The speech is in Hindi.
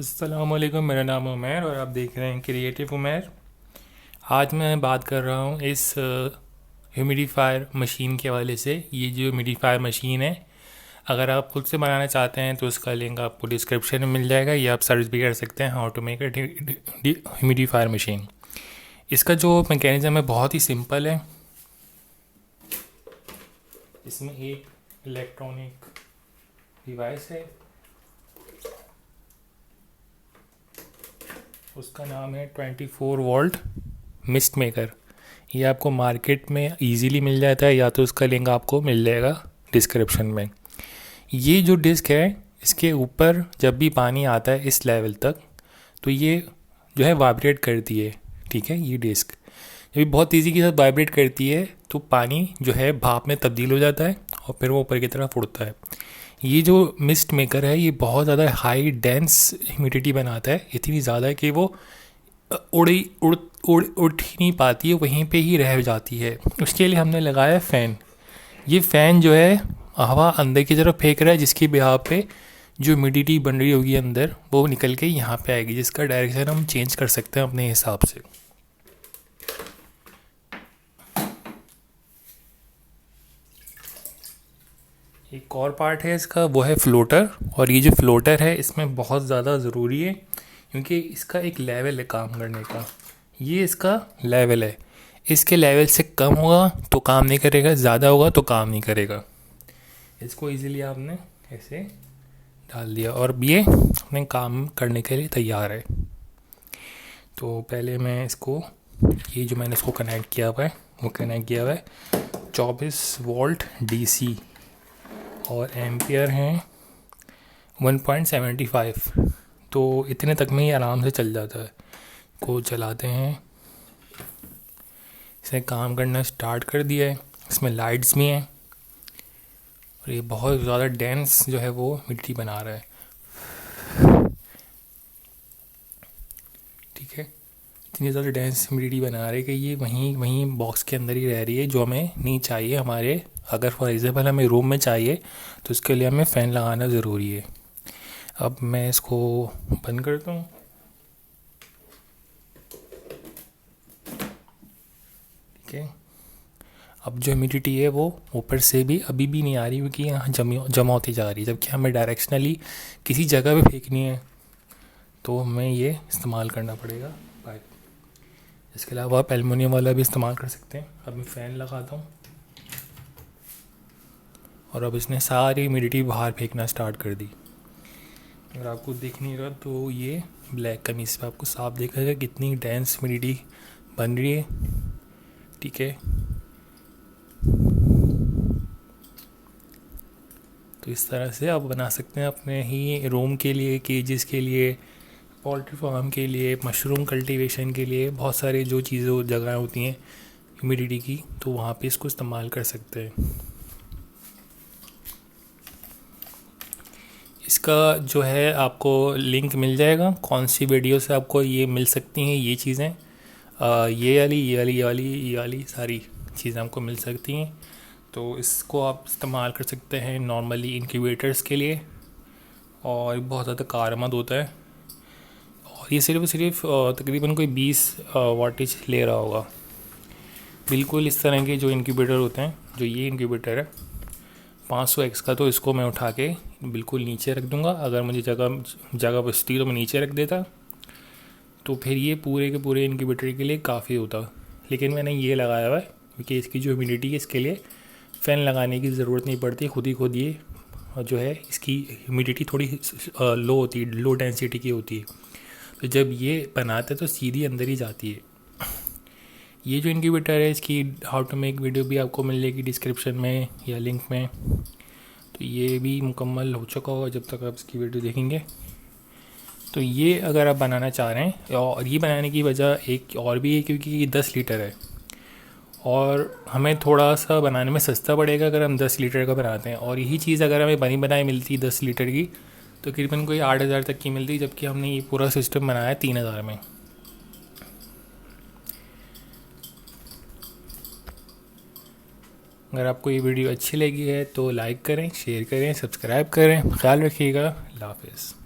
अस्सलामुअलैकुम, मेरा नाम उमैर और आप देख रहे हैं क्रिएटिव उमैर। आज मैं बात कर रहा हूँ इस ह्यूमिडिफायर मशीन के हवाले से। ये जो ह्यूमिडिफायर मशीन है, अगर आप खुद से बनाना चाहते हैं तो उसका लिंक आपको डिस्क्रिप्शन में मिल जाएगा, या आप सर्च भी कर सकते हैं how to make humidifier machine. इसका जो मैकेनिज़्म है बहुत ही सिंपल है। इसमें एक इलेक्ट्रॉनिक डिवाइस है, उसका नाम है 24 वोल्ट मिस्ट मेकर। ये आपको मार्केट में इजीली मिल जाता है, या तो उसका लिंक आपको मिल जाएगा डिस्क्रिप्शन में। ये जो डिस्क है, इसके ऊपर जब भी पानी आता है इस लेवल तक, तो ये जो है वाइब्रेट करती है। ठीक है, ये डिस्क जब भी बहुत तेज़ी के साथ वाइब्रेट करती है तो पानी जो है भाप में तब्दील हो जाता है और फिर वो ऊपर की तरफ उड़ता है। ये जो मिस्ट मेकर है, ये बहुत ज़्यादा हाई डेंस ह्यूमिडिटी बनाता है, इतनी ज़्यादा कि वो उड़ ही नहीं पाती है, वहीं पे ही रह जाती है। उसके लिए हमने लगाया फ़ैन। ये फ़ैन जो है हवा अंदर की तरफ फेंक रहा है, जिसकी बिहार पे जो ह्यूमिडिटी बन रही होगी अंदर, वो निकल के यहाँ पे आएगी, जिसका डायरेक्शन हम चेंज कर सकते हैं अपने हिसाब से। एक और पार्ट है इसका, वो है फ्लोटर। और ये जो फ्लोटर है इसमें बहुत ज़्यादा ज़रूरी है, क्योंकि इसका एक लेवल है काम करने का। ये इसका लेवल है, इसके लेवल से कम होगा तो काम नहीं करेगा, ज़्यादा होगा तो काम नहीं करेगा। इसको इजीली आपने ऐसे डाल दिया और ये अपने काम करने के लिए तैयार है। तो पहले मैं इसको, ये जो मैंने इसको कनेक्ट किया हुआ है, वो कनेक्ट किया हुआ है 24 वोल्ट DC और एम्पियर हैं 1.75। तो इतने तक में ही आराम से चल जाता है। को चलाते हैं, इसने काम करना स्टार्ट कर दिया है। इसमें लाइट्स भी हैं और ये बहुत ज़्यादा डेंस जो है वो मिट्टी बना रहा है। ठीक है, इतनी ज़्यादा डेंस मिट्टी बना रही है कि ये वहीं वहीं बॉक्स के अंदर ही रह रही है, जो हमें नहीं चाहिए। हमारे अगर फॉर एग्जाम्पल हमें रूम में चाहिए तो उसके लिए हमें फ़ैन लगाना ज़रूरी है। अब मैं इसको बंद करता हूँ। ठीक है, अब जो ह्यूमिडिटी है वो ऊपर से भी अभी भी नहीं आ रही, क्योंकि यहाँ जमा होती जा रही है, जबकि हमें डायरेक्शनली किसी जगह पे फेंकनी है तो हमें ये इस्तेमाल करना पड़ेगा पाइप। इसके अलावा आप एलुमिनियम वाला भी इस्तेमाल कर सकते हैं। अब मैं फ़ैन लगाता हूँ और अब इसने सारी ह्यूमिडिटी बाहर फेंकना स्टार्ट कर दी। अगर आपको दिख नहीं रहा तो ये ब्लैक कमीज पे आपको साफ दिखेगा कितनी डेंस ह्यूमिडिटी बन रही है। ठीक है, तो इस तरह से आप बना सकते हैं अपने ही रूम के लिए, केजेस के लिए, पोल्ट्री फार्म के लिए, मशरूम कल्टीवेशन के लिए, बहुत सारे जो चीज़ें जगह होती हैं ह्यूमिडिटी की, तो वहाँ पे इसको इस्तेमाल कर सकते हैं। इसका जो है आपको लिंक मिल जाएगा, कौन सी वीडियो से आपको ये मिल सकती हैं ये चीज़ें। ये वाली सारी चीज़ें आपको मिल सकती हैं। तो इसको आप इस्तेमाल कर सकते हैं नॉर्मली इंक्यूबेटर्स के लिए, और बहुत ज़्यादा कारआमद होता है। और ये सिर्फ तकरीबन कोई 20 वाटेज ले रहा होगा। बिल्कुल इस तरह के जो इंक्यूबेटर होते हैं, जो ये इंक्यूबेटर है 500X का, तो इसको मैं उठा के बिल्कुल नीचे रख दूंगा। अगर मुझे जगह बचती तो मैं नीचे रख देता, तो फिर ये पूरे के पूरे इंक्यूबेटर के लिए काफ़ी होता। लेकिन मैंने ये लगाया हुआ है क्योंकि इसकी जो ह्यूमिडिटी है, इसके लिए फ़ैन लगाने की ज़रूरत नहीं पड़ती, खुद ही खुद ये जो है इसकी ह्यूमिडिटी थोड़ी लो होती है, लो डेंसिटी की होती है। तो जब ये बनाते तो सीधी अंदर ही जाती है। ये जो इंक्यूबेटर है, इसकी हाउ टू मेक वीडियो भी आपको मिल जाएगी डिस्क्रिप्शन में या लिंक में। तो ये भी मुकम्मल हो चुका होगा जब तक आप इसकी वीडियो देखेंगे। तो ये अगर आप बनाना चाह रहे हैं, और ये बनाने की वजह एक और भी है, क्योंकि ये 10 लीटर है और हमें थोड़ा सा बनाने में सस्ता पड़ेगा अगर हम 10 लीटर का बनाते हैं। और यही चीज़ अगर हमें बनी बनाई मिलती 10 लीटर की, तो तकरीबन कोई 8,000 तक की मिलती, जबकि हमने ये पूरा सिस्टम बनाया 3,000 में। अगर आपको ये वीडियो अच्छी लगी है तो लाइक करें, शेयर करें, सब्सक्राइब करें। ख्याल रखिएगा। अल्लाह हाफ़िज़।